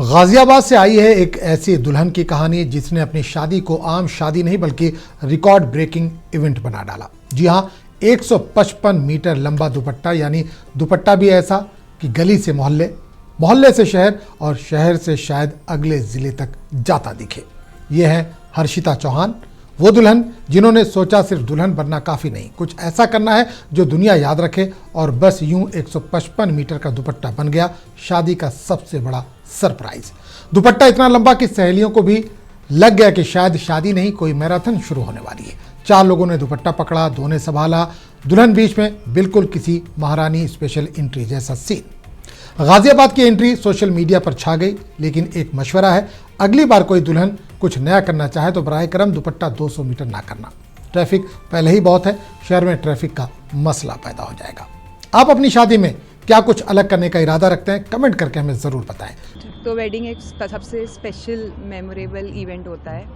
गाजियाबाद से आई है एक ऐसी दुल्हन की कहानी जिसने अपनी शादी को आम शादी नहीं बल्कि रिकॉर्ड ब्रेकिंग इवेंट बना डाला। जी हां, 155 मीटर लंबा दुपट्टा, यानी दुपट्टा भी ऐसा कि गली से मोहल्ले, मोहल्ले से शहर और शहर से शायद अगले जिले तक जाता दिखे। ये है हर्षिता चौहान, वो दुल्हन जिन्होंने सोचा सिर्फ दुल्हन बनना काफ़ी नहीं, कुछ ऐसा करना है जो दुनिया याद रखे, और बस यूं 155 मीटर का दुपट्टा बन गया शादी का सबसे बड़ा सरप्राइज। दुपट्टा इतना लंबा कि सहेलियों को भी लग गया कि शायद शादी नहीं कोई मैराथन शुरू होने वाली है। 4 लोगों ने दुपट्टा पकड़ा, 2 ने संभाला, दुल्हन बीच में, बिल्कुल किसी महारानी स्पेशल एंट्री जैसा सीन। गाजियाबाद की एंट्री सोशल मीडिया पर छा गई, लेकिन एक मशवरा है, अगली बार कोई दुल्हन कुछ नया करना चाहे तो बराए करम दुपट्टा 200 मीटर ना करना। ट्रैफिक पहले ही बहुत है, शहर में ट्रैफिक का मसला पैदा हो जाएगा। आप अपनी शादी में क्या कुछ अलग करने का इरादा रखते हैं? कमेंट करके हमें ज़रूर बताएं। तो वेडिंग एक सबसे स्पेशल मेमोरेबल इवेंट होता है,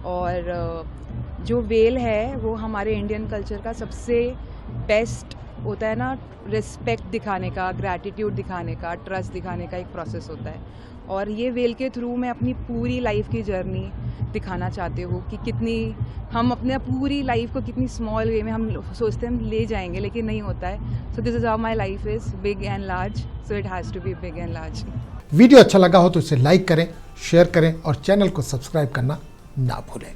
और जो वेल है वो हमारे इंडियन कल्चर का सबसे बेस्ट होता है ना, रिस्पेक्ट दिखाने का, ग्रैटिट्यूड दिखाने का, ट्रस्ट दिखाने का एक प्रोसेस होता है। और ये वेल के थ्रू मैं अपनी पूरी लाइफ की जर्नी दिखाना चाहती हूँ कि कितनी हम अपने पूरी लाइफ को कितनी स्मॉल वे में हम सोचते हैं हम ले जाएंगे, लेकिन नहीं होता है। So this is how my life is big and large, so it has to be big and large. Video अच्छा लगा हो तो इसे लाइक करें, शेयर करें और चैनल को सब्सक्राइब करना ना भूलें।